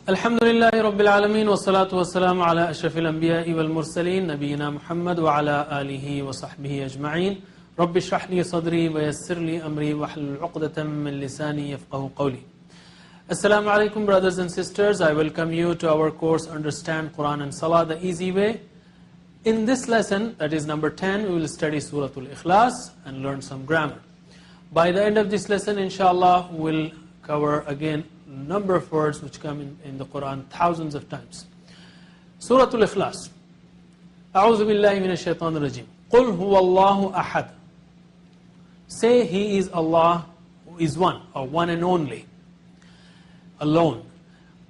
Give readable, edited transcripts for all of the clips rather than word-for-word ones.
Alhamdulillah Rabbil Alameen wa salatu wa salam ala ashrafil anbiya'i wal mursaleen nabiyyina Muhammad wa ala alihi wa sahbihi ajma'een. Rabbi shrah li sadri wa yassir li amri wa hlul 'uqdatam min lisani yafqahu qawli. Assalamu alaikum brothers and sisters. I welcome you to our course Understand Quran and Salah the Easy Way. In this lesson, that is number 10, we will study Surah Al-Ikhlas and learn some grammar. By the end of this lesson, inshallah, we will cover again number of words which come in the Quran thousands of times. Surah Al-Ikhlas. A'udhu billahi minash shaitanir rajim. Qul huwa Allahu ahad. Say He is Allah who is one, or one and only. Alone.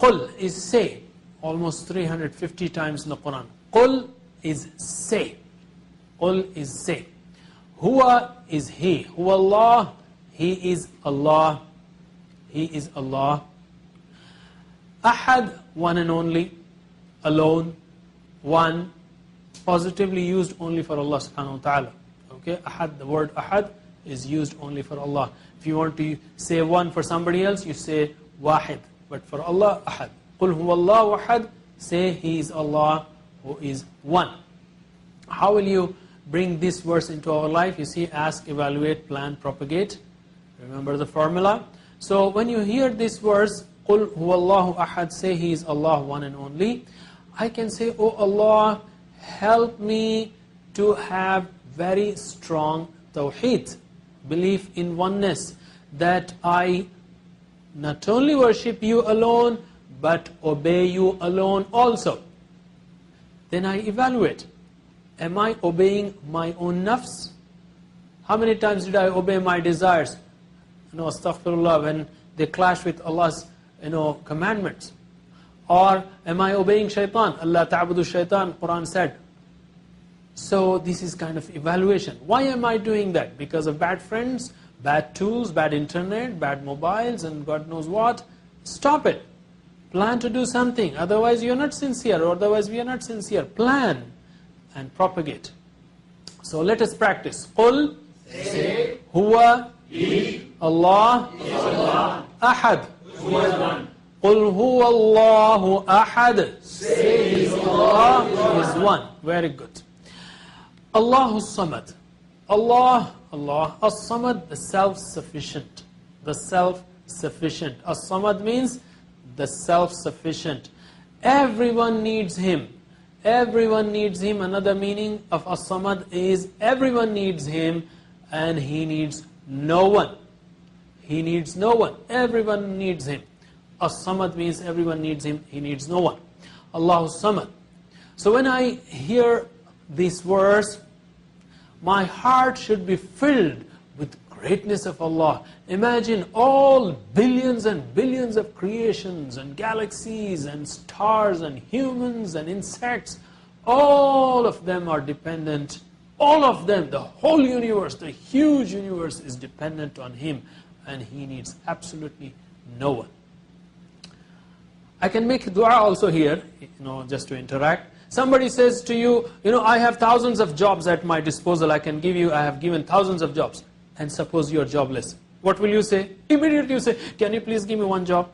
Qul is say. Almost 350 times in the Quran. Qul is say. Qul is say. Huwa is He. Huwa Allah. He is Allah. He is Allah. Ahad, one and only. Alone, one. Positively used only for Allah subhanahu wa ta'ala. Okay, ahad, the word ahad is used only for Allah. If you want to say one for somebody else, you say wahid. But for Allah, ahad. Qul huwa Allahu ahad. Say He is Allah who is one. How will you bring this verse into our life? You see, ask, evaluate, plan, propagate. Remember the formula. So when you hear this verse, قُلْ هُوَ اللَّهُ أَحَدٌ, say He is Allah, one and only. I can say, oh Allah, help me to have very strong tawheed, belief in oneness, that I not only worship You alone, but obey You alone also. Then I evaluate. Am I obeying my own nafs? How many times did I obey my desires? Astaghfirullah, when they clash with Allah's commandments. Or am I obeying shaitan? Allah ta'budu shaitan, Quran said. So this is kind of evaluation. Why am I doing that? Because of bad friends, bad tools, bad internet, bad mobiles, and God knows what? Stop it. Plan to do something. Otherwise you're not sincere, or otherwise we are not sincere. Plan and propagate. So let us practice. Qul, say, huwa, He, Allah, is Allah, ahad, who is one. Qul huwa Allahu ahad. Say He is Allah, who is one. Very good. Allahu Samad. Allah, As-Samad, the self-sufficient. The self-sufficient. As-Samad means the self-sufficient. Everyone needs Him. Everyone needs Him. Another meaning of As-Samad is everyone needs Him and He needs no one. He needs no one. Everyone needs Him. As-Samad means everyone needs Him. He needs no one. Allahu Samad. So when I hear this verse, my heart should be filled with greatness of Allah. Imagine all billions and billions of creations and galaxies and stars and humans and insects. All of them are dependent. All of them, the whole universe, the huge universe is dependent on Him, and He needs absolutely no one. I can make dua also here, just to interact. Somebody says to you, I have thousands of jobs at my disposal. I have given thousands of jobs. And suppose you are jobless. What will you say? Immediately you say, can you please give me one job?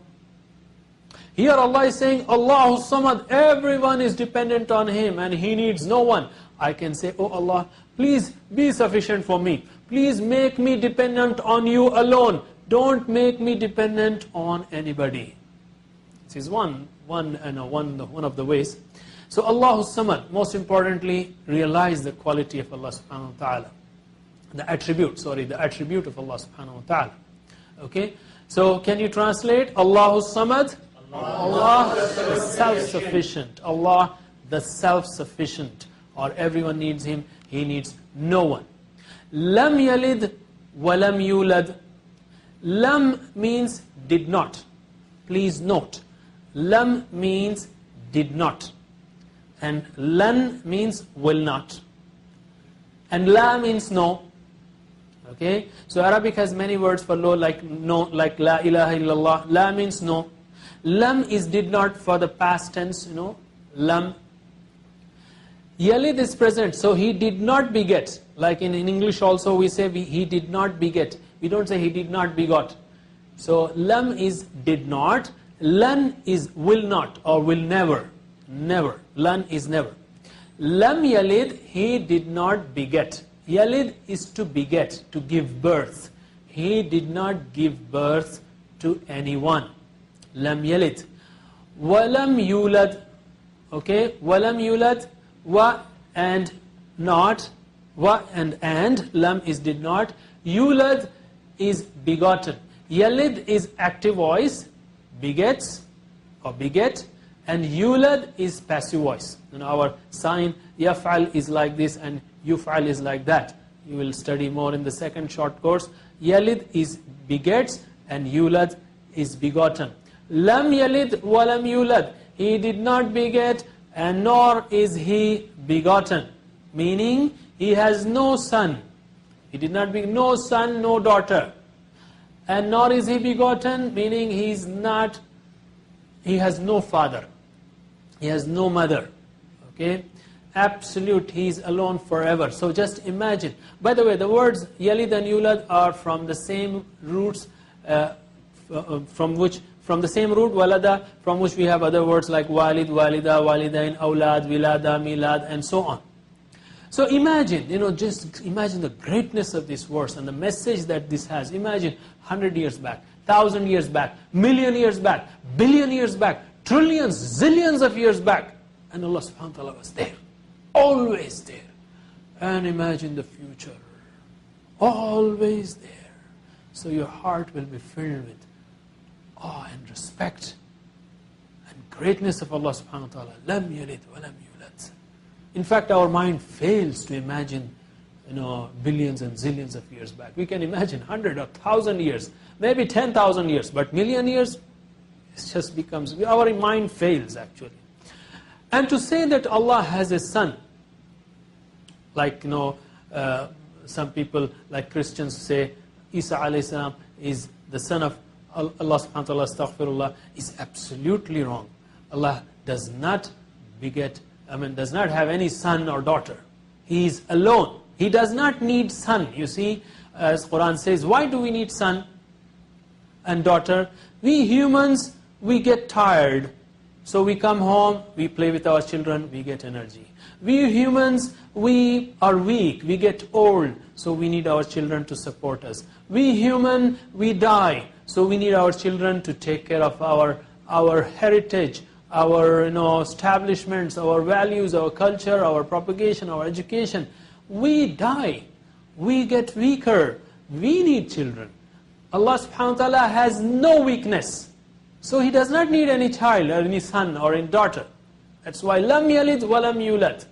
Here Allah is saying, Allahu Samad, everyone is dependent on Him and He needs no one. I can say, oh Allah, please be sufficient for me. Please make me dependent on You alone. Don't make me dependent on anybody. This is one of the ways. So Allahu Samad, most importantly, realize the quality of Allah subhanahu wa ta'ala. The attribute of Allah subhanahu wa ta'ala. Okay? So can you translate? Allahu Samad, Allah the self-sufficient. Allah the self-sufficient. Or everyone needs Him, He needs no one. Lam yalid wa lam yulad. Lam means did not. Please note. Lam means did not. And lan means will not. And la means no. Okay? So Arabic has many words for no, like la ilaha illallah. La means no. Lam is did not for the past tense, lam. Yalid is present, so he did not beget. Like in English also we say he did not beget. We don't say he did not begot. So lam is did not, Lan is will not or will never. Never. Lan is never. Lam yalid, he did not beget. Yalid is to beget, to give birth. He did not give birth to anyone. Lam yalid. Walam yulad. Okay, walam yulad. Wa and not. Wa and lam is did not. Yulad is begotten. Yalid is active voice, begets or beget, and yulad is passive voice. And our sign yaf'al is like this and yuf'al is like that. You will study more in the second short course. Yalid is begets and yulad is begotten. Lam yalid wa lam yulad. He did not beget and nor is he begotten. Meaning he has no son. He did not be no son, no daughter. And nor is he begotten, meaning he has no father. He has no mother. Okay? Absolute, he is alone forever. So just imagine. By the way, the words yalid and yulad are from the same roots, from the same root, walada, from which we have other words like walid, walida, walidain, awlad, wilada, milad, and so on. So imagine, just imagine the greatness of this verse and the message that this has. Imagine 100 years back, 1,000 years back, million years back, billion years back, trillions, zillions of years back. And Allah subhanahu wa ta'ala was there, always there. And imagine the future, always there. So your heart will be filled with awe and respect and greatness of Allah subhanahu wa ta'ala. Lam yalid wa lam yulad. In fact, our mind fails to imagine, billions and zillions of years back. We can imagine 100 or 1,000 years, maybe 10,000 years, but million years, it just becomes, our mind fails actually. And to say that Allah has a son, like, some people, like Christians say, Isa alayhi salam is the son of Allah subhanahu wa ta'ala, astaghfirullah, is absolutely wrong. Allah does not does not have any son or daughter. He is alone. He does not need son. You see, as Quran says, why do we need son and daughter? We humans, we get tired. So we come home, we play with our children, we get energy. We humans, we are weak, we get old, so we need our children to support us. We human, we die, so we need our children to take care of our heritage, our establishments, our values, our culture, our propagation, our education. We die. We get weaker. We need children. Allah subhanahu wa ta'ala has no weakness. So He does not need any child or any son or any daughter. That's why lam yalid wa lam yulad.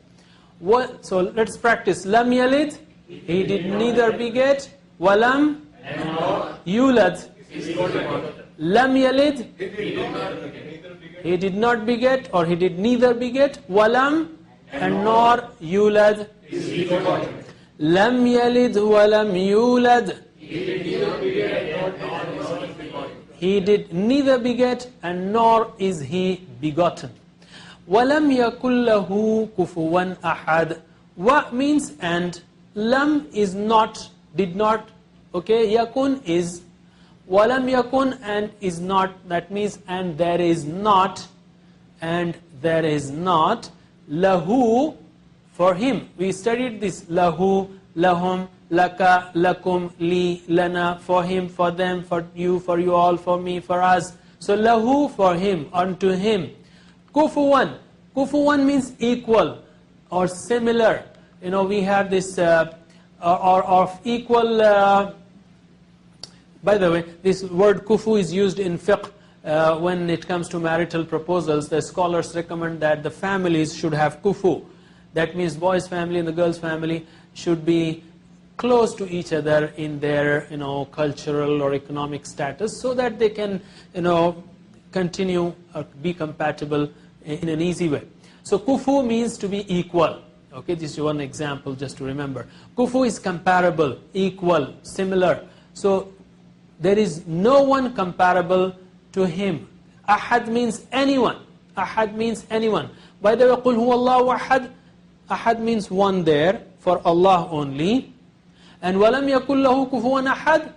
So let's practice. Lam yalid, He did neither beget, wa lam yulad. Lam yalid, He did not beget or He did neither beget, walam and nor yulad. Lam yalid walam yulad. He did neither beget and nor is He begotten. Walam yakul lahu kufuwan ahad. Wa means and, lam is not, did not, okay, yakun is, walam yakun and is not, that means and there is not, lahu, for him. We studied this, lahu, lahum, laka, lakum, li, lana, for him, for them, for you all, for me, for us. So lahu, for him, unto him. Kufuwan. Kufuwan means equal or similar. We have this, or of equal, by the way, this word kufu is used in fiqh when it comes to marital proposals. The scholars recommend that the families should have kufu. That means boy's family and the girl's family should be close to each other in their cultural or economic status, so that they can continue or be compatible in an easy way. So kufu means to be equal. Okay, this is one example just to remember. Kufu is comparable, equal, similar. So there is no one comparable to him. Ahad means anyone. Ahad means anyone. By the way, قُلْ هُوَ اللَّهُ أَحَدٌ. Ahad means one there, for Allah only. And وَلَمْ يَكُلْ لَهُ كُفُوًا أَحَدٌ.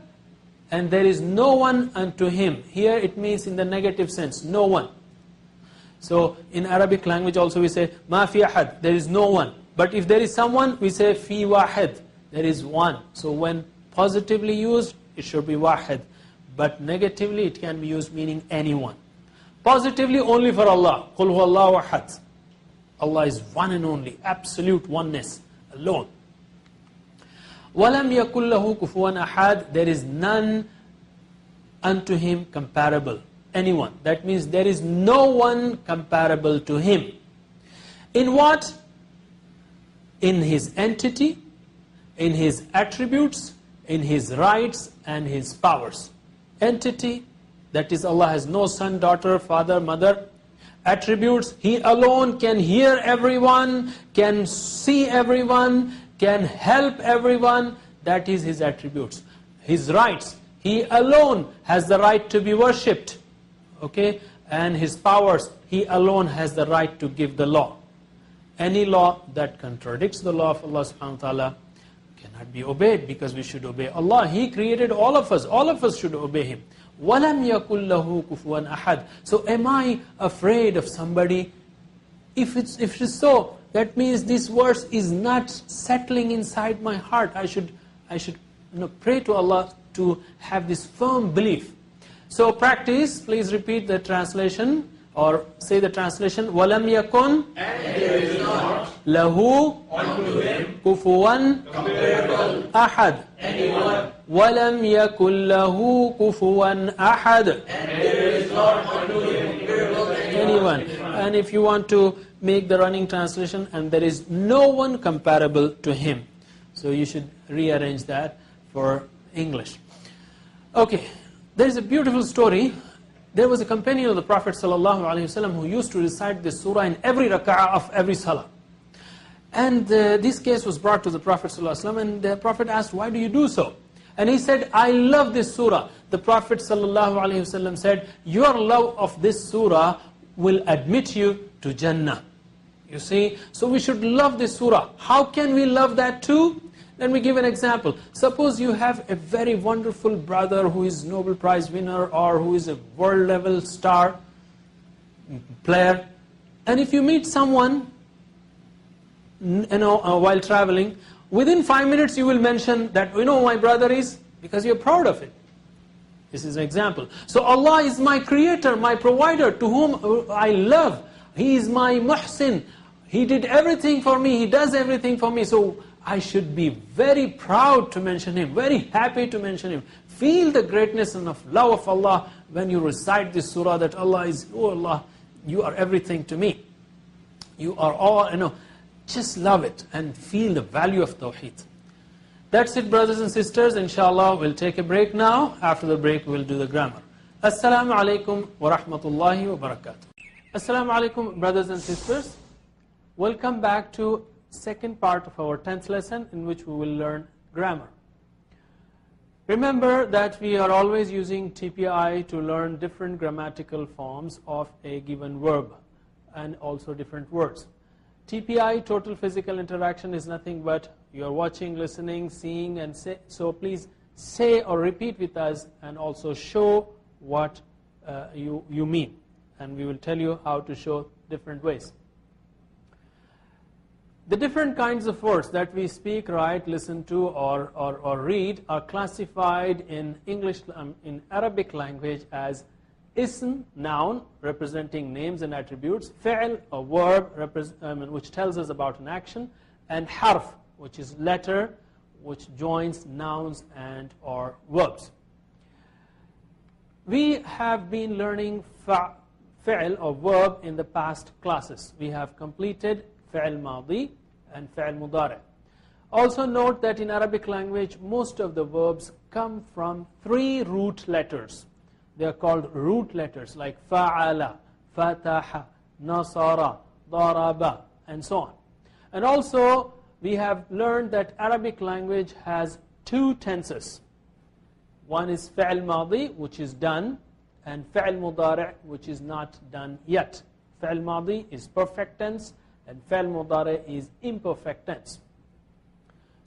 and there is no one unto him. Here it means in the negative sense, no one. So in Arabic language also we say ma fi ahad, there is no one. But if there is someone, we say fi wahid, there is one. So when positively used, it should be wahid. But negatively it can be used meaning anyone. Positively only for Allah. Qul huwallahu ahad. Allah is one and only, absolute oneness, alone. وَلَمْ يَكُنْ لَهُ كُفُوًا أَحَدٍ. There is none unto him comparable. Anyone. That means there is no one comparable to him. In what? In his entity, in his attributes, in his rights and his powers. Entity, that is Allah has no son, daughter, father, mother. Attributes, He alone can hear everyone, can see everyone, can help everyone. That is His attributes. His rights, He alone has the right to be worshipped. Okay? And His powers, He alone has the right to give the law. Any law that contradicts the law of Allah subhanahu wa ta'ala cannot be obeyed, because we should obey Allah. He created all of us should obey Him. وَلَمْ يَكُنْ لَهُ كُفُوًا أَحَدٍ. So am I afraid of somebody? If it is so, that means this verse is not settling inside my heart. I should pray to Allah to have this firm belief. So practice, please repeat the translation, or say the translation. وَلَمْ يَكُنْ, and there is not, لَهُ, unto him, كُفُوًا comparable, أَحَدٍ. anyone, وَلَمْ يَكُنْ لَهُ كُفُوًا أَحَدٍ. and there is not unto him comparable, Anyone. And if you want to make the running translation, and there is no one comparable to him. So you should rearrange that for English. Okay, there is a beautiful story. There was a companion of the Prophet ﷺ who used to recite this surah in every rak'ah of every salah. And this case was brought to the Prophet ﷺ, and the Prophet asked, why do you do so? And he said, I love this surah. The Prophet ﷺ said, your love of this surah will admit you to Jannah. You see, so we should love this surah. How can we love that too? Let me give an example. Suppose you have a very wonderful brother who is Nobel Prize winner, or who is a world level star player. And if you meet someone, while traveling, within 5 minutes you will mention that, my brother is, because you're proud of it. This is an example. So Allah is my creator, my provider, to whom I love. He is my muhsin. He did everything for me. He does everything for me. So I should be very proud to mention Him, very happy to mention Him. Feel the greatness and of love of Allah when you recite this surah, that Allah is, oh Allah, you are everything to me. You are all, just love it and feel the value of Tawheed. That's it, brothers and sisters. Inshallah, we'll take a break now. After the break, we'll do the grammar. Assalamu alaikum wa rahmatullahi wa barakatuh. Assalamu alaikum, brothers and sisters. Welcome back to second part of our 10th lesson, in which we will learn grammar. Remember that we are always using TPI to learn different grammatical forms of a given verb, and also different words. TPI, total physical interaction, is nothing but you are watching, listening, seeing, and say. So please say or repeat with us, and also show what you mean. And we will tell you how to show different ways. The different kinds of words that we speak, write, listen to, or read are classified in English, in Arabic language as ism, noun, representing names and attributes, fi'l, a verb, which tells us about an action, and harf, which is letter, which joins nouns and or verbs. We have been learning fi'l or verb in the past classes. We have completed fi'l madi and fi'l mudari. Also note that in Arabic language, most of the verbs come from 3 root letters. They are called root letters, like fa'ala, fataha, nasara, daraba, and so on. And also, we have learned that Arabic language has 2 tenses. One is fi'l madi, which is done, and fi'l mudari', which is not done yet. Fi'l madi is perfect tense, and fi'l mudari' is imperfect tense.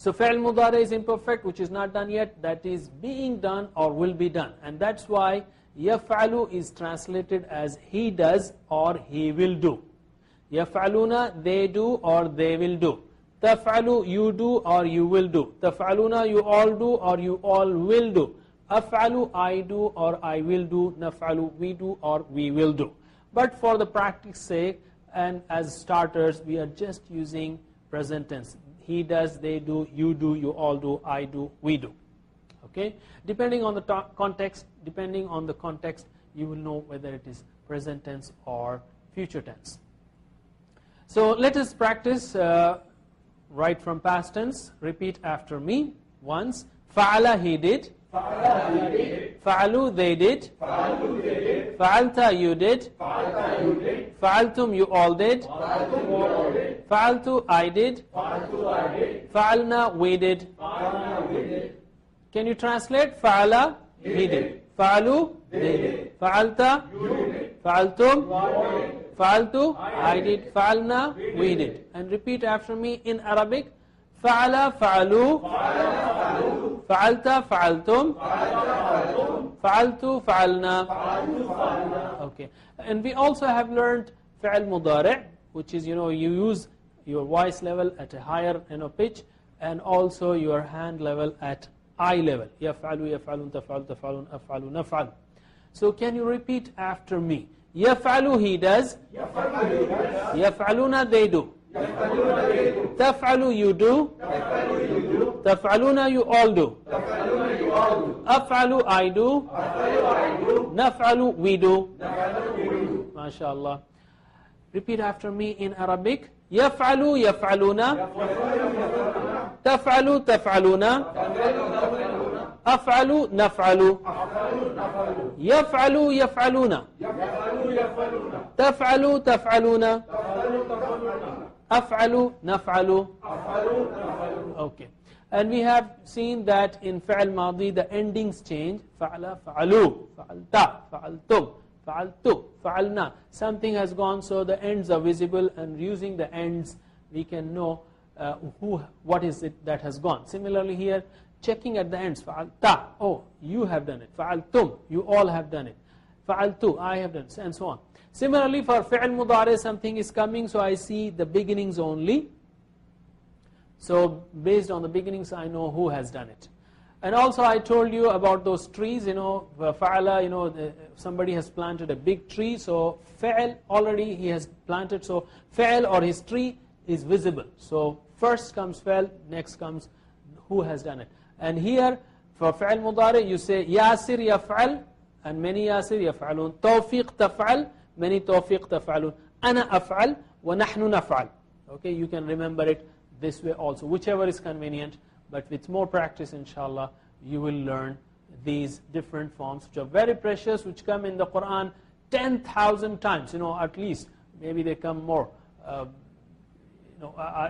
So fi'l mudari is imperfect, which is not done yet, that is being done or will be done. And that's why yaf'alu is translated as he does or he will do. Yaf'aluna, they do or they will do. Taf'alu, you do or you will do. Taf'aluna, you all do or you all will do. Af'alu, I do or I will do. Naf'alu, we do or we will do. But for the practice sake and as starters, we are just using present tense. He does, they do, you all do, I do, we do. Okay? Depending on the context, you will know whether it is present tense or future tense. So let us practice right from past tense. Repeat after me once. Fa'ala, he did. Fa'alu, they did. Fa'alta, you did. Fa'altum, you all did. Fa'altu, I did. Fa'alna, we did. Can you translate? Fa'ala, he did. Fa'alu, they did. Fa'alta, Fa'altum, Fa'altu, I did. Fa'alna, we did. And repeat after me in Arabic. Fa'ala, fa'alu. Fa'alta, fa'altum. Fa'altu, fa'alna. Okay. And we also have learned fi'al mudari', which is, you use your voice level at a higher pitch, and also your hand level at eye level. Yaf'alu, yaf'alun, taf'alu, taf'alun, af'alu, naf'al. So can you repeat after me? Yaf'alu, he does. Yaf'aluna, they do. Taf'alu, you do. Taf'aluna, you all do. Af'alu, I do. Naf'alu, we do. MashaAllah. Repeat after me in Arabic. Yaf'alu, yaf'aluna. Taf'alu, taf'aluna. Af'alu, naf'alu. Yaf'alu, yaf'aluna. Taf'alu, taf'aluna. Af'alu, naf'alu. Okay. And we have seen that in fi'al madi the endings change. Fa'ala, fa'alu, fa'alta, fa'altum, fa'altu, fa'alna. Something has gone, so the ends are visible, and using the ends we can know what is it that has gone. Similarly here, checking at the ends. Fa'alta, oh, you have done it. Fa'altum, you all have done it. Fa'altu, I have done it, and so on. Similarly for fi'al mudari, something is coming, so I see the beginnings only. So based on the beginnings, I know who has done it. And also I told you about those trees, fa'ala, somebody has planted a big tree, so fa'al, already he has planted, so fa'al or his tree is visible. So first comes fa'al, next comes who has done it. And here for fa'al mudari, you say Yasir yaf'al, and many Yasir yaf'alun. Tawfiq taf'al, many Tawfiq taf'alun. Ana af'al, wa nahnu naf'al. Okay, you can remember it this way also, whichever is convenient, but with more practice, inshallah, you will learn these different forms which are very precious, which come in the Quran 10,000 times, at least. Maybe they come more.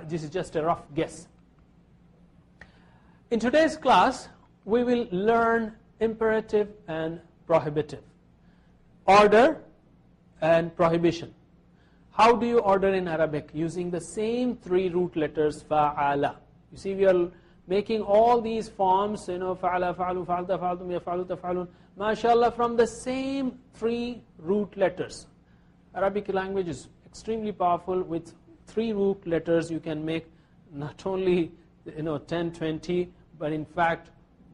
This is just a rough guess. In today's class, we will learn imperative and prohibitive, order and prohibition. How do you order in Arabic? Using the same 3 root letters, fa'ala. You see, we are making all these forms, fa'ala, fa'alu, fa'alta, fa'altum, yaf'alu, taf'alun, mashallah, from the same 3 root letters. Arabic language is extremely powerful. With 3 root letters, you can make not only 10, 20, but in fact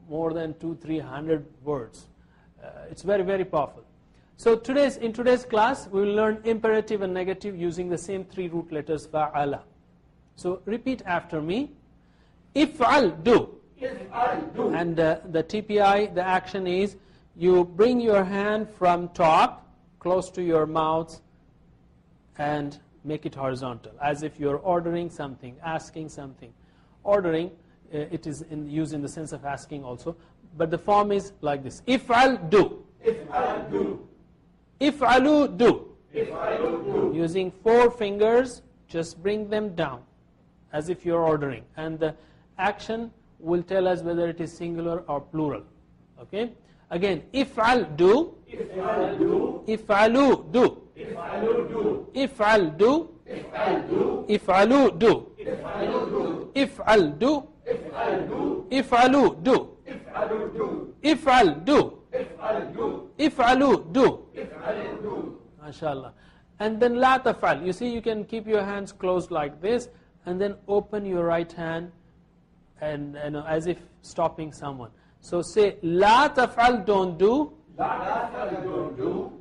more than 200-300 words. It's very, very powerful. So in today's class, we will learn imperative and negative using the same 3 root letters, fa'ala. So repeat after me. If'al, do. If'al, do. And the TPI, the action is, you bring your hand from top, close to your mouth, and make it horizontal, as if you're ordering something, asking something. Ordering, it is used in the sense of asking also, but the form is like this. If'al, do. If'al, do. If'alu, do. If'alu, do. Using 4 fingers, just bring them down, as if you're ordering. And the action will tell us whether it is singular or plural. Okay? Again, if'al, do. If'al, do. If'alu, do. If'alu, do. If'al, do. If'al, do. If'alu, do. If'alu, do. If'al, do. If'al, افعل do. If'alu, do. افعل do. If'al, do. افعل do. If'alu, do. افعل do. MashaAllah. And then la taf'al. You see, you can keep your hands closed like this, and then open your right hand, and as if stopping someone. So say la taf'al, don't do. لا تفعل don't do.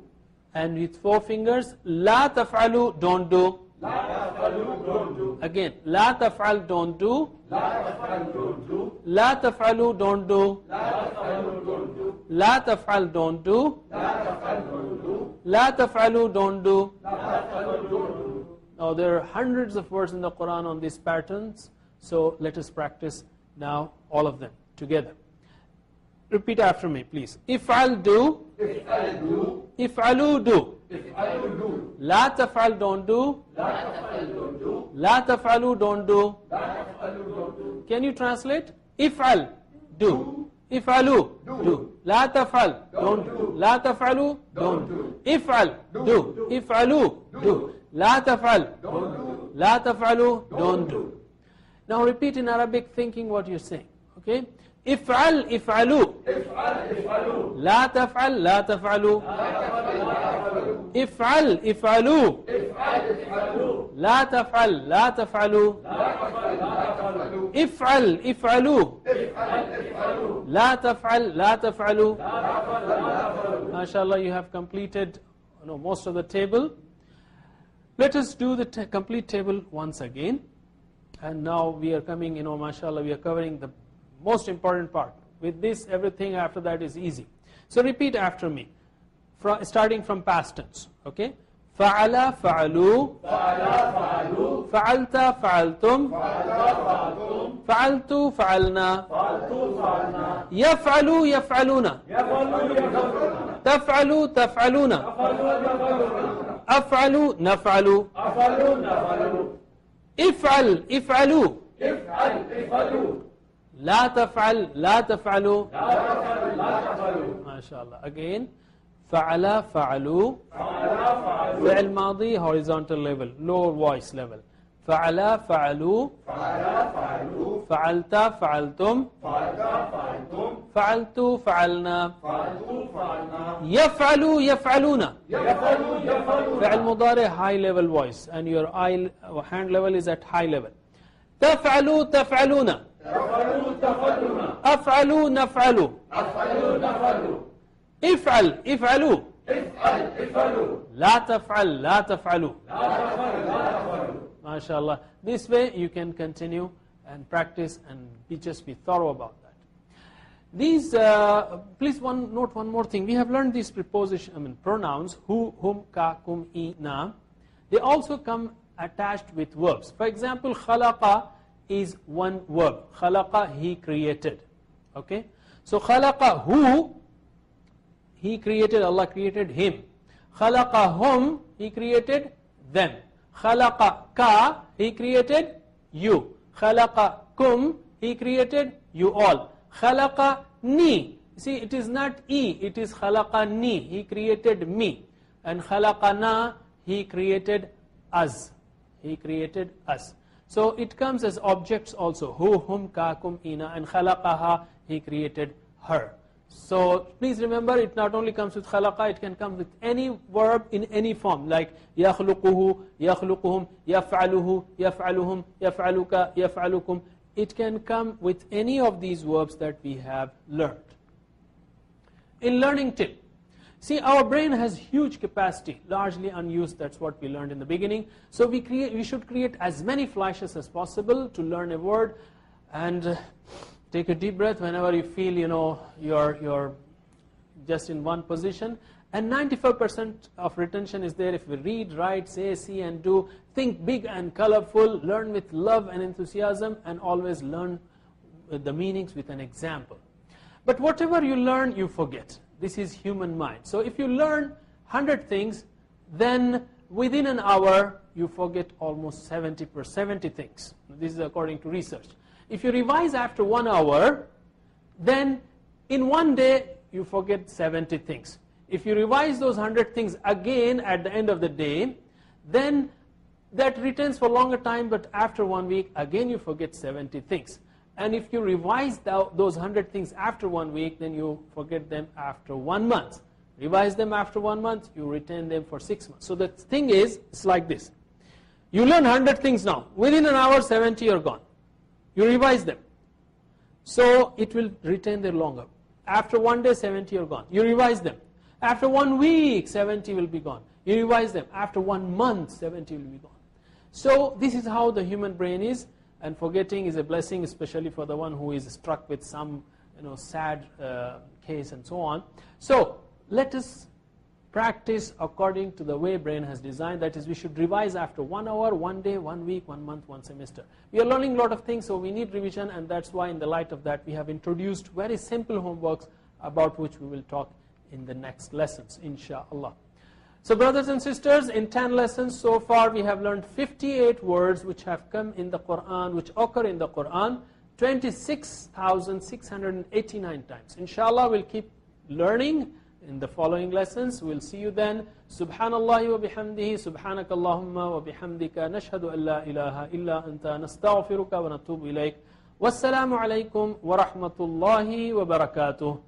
And with 4 fingers, la taf'alu, don't do. لا تفعل don't do. Again, la taf'al, don't do. لا تفعل don't do. La taf'alu, don't do. لا تفعل don't do. La taf'al, don't do. لا تفعل don't do. La taf'alu, don't do. لا تفعل don't do. Now there are hundreds of words in the Quran on these patterns, so let us practice now all of them together. Repeat after me, please. If'al, do. افعل do. If'alu, do. افعل do. La taf'al, don't do. لا تفعل don't do. La taf'alu, don't do. لا تفعل don't do. Can you translate? If'al, do. If'alu, do. La taf'al, don't do. La taf'alu, don't do. If'al, do. If'alu, do. La taf'al, Don't do. La taf'alu, don't do. Now repeat in Arabic, thinking what you're saying. Okay? If'al, if'alu. افعل افعلوا. La taf'al, la taf'alu. لا تفعل لا تفعلوا. If'al, if'alu. افعل افعلوا. La taf'al, la taf'alu. لا تفعل لا تفعلوا. If'al, if'alu. افعل افعلوا. La taf'al, la taf'alu. لا تفعل لا تفعلوا. MashaAllah, you have completed most of the table. Let us do the complete table once again. And now we are coming, MashaAllah, we are covering the most important part. With this, everything after that is easy. So repeat after me, starting from past tense. Okay? Fa'ala, fa'alu. فعلا فعلوا. Fa'alta, fa'altum. فعلا فعلتم. Fa'altu, fa'alna. فعلتوا فعلنا. Yaf'alu, yaf'aluna. يفعلوا يفعلون. Taf'alu, taf'aluna. يفعلوا يفعلون. Af'alu, naf'alu. أفعلوا نفعلوا. If'al, if'alu. افعل افعلوا. La taf'al, la taf'alu. لا تفعل لا تفعلوا. MashaAllah. Again, fa'ala, fa'alu. فعلا فعلوا. Fi'l madi, horizontal level, lower voice level. Fa'ala, fa'alu. فعلا فعلوا. Fa'alta, fa'altum. فعلا فعلتم. Fa'altu, fa'alna. فعلتوا فعلنا. Yaf'alu, yaf'aluna. يفعلوا يفعلون. Fi'l mudari, high level voice, and your hand level is at high level. Taf'alu, taf'aluna. يفعلوا تفعلون. Af'alu, naf'alu. أفعلوا نفعلوا. If'al, if'alu. افعل افعلوا. La taf'al, la taf'alu. لا تفعل لا تفعلوا. MashaAllah. This way you can continue and practice and just be thorough about that. These, please note one more thing. We have learned these pronouns, who, whom, ka, kum, i, na. They also come attached with verbs. For example, khalaqa is one verb. Khalaqa, he created. Okay? So khalaqa, who, he created, Allah created him. Khalaqahum, he created them. Khalaqa ka, he created you. Khalaqakum, he created you all. Khalaqa ni, see, it is not e, it is khalaqa ni, he created me. And khalaqana, he created us. He created us. So it comes as objects also. Who, whom, ka, kum, ina. And khalaqaha, he created her. So please remember, it not only comes with khalaqa, it can come with any verb in any form, like yakhluquhu, yakhluquhum, yaf'aluhu, yaf'aluhum, yaf'aluka, yaf'alukum. It can come with any of these verbs that we have learned. In learning tip, see, our brain has huge capacity, largely unused. That's what we learned in the beginning. So we should create as many flashes as possible to learn a word. And take a deep breath whenever you feel, you're just in one position. And 95% of retention is there if we read, write, say, see, and do. Think big and colorful, learn with love and enthusiasm, and always learn the meanings with an example. But whatever you learn, you forget. This is human mind. So if you learn 100 things, then within an hour, you forget almost 70 things. This is according to research. If you revise after 1 hour, then in one day, you forget 70 things. If you revise those 100 things again at the end of the day, then that retains for a longer time, but after 1 week, again you forget 70 things. And if you revise those 100 things after 1 week, then you forget them after 1 month. Revise them after 1 month, you retain them for 6 months. So the thing is, it's like this. You learn 100 things now. Within an hour, 70 are gone. You revise them. So it will retain there longer. After 1 day, 70 are gone. You revise them. After 1 week, 70 will be gone. You revise them. After 1 month, 70 will be gone. So this is how the human brain is, and forgetting is a blessing, especially for the one who is struck with some sad case and so on. So let us practice according to the way brain has designed. That is, we should revise after 1 hour, 1 day, 1 week, 1 month, 1 semester. We are learning a lot of things, so we need revision, and that's why in the light of that we have introduced very simple homeworks about which we will talk in the next lessons, inshallah. So brothers and sisters, in 10 lessons so far we have learned 58 words which have come in the Quran, which occur in the Quran 26,689 times. Inshallah, we'll keep learning in the following lessons. We'll see you then. Subhanallah wa bihamdihi, subhanakallahumma wa bihamdika, nashhadu an la ilaha illa anta, nastaghfiruka wa natubu ilayk. Wassalamu alaikum wa rahmatullahi wa barakatuh.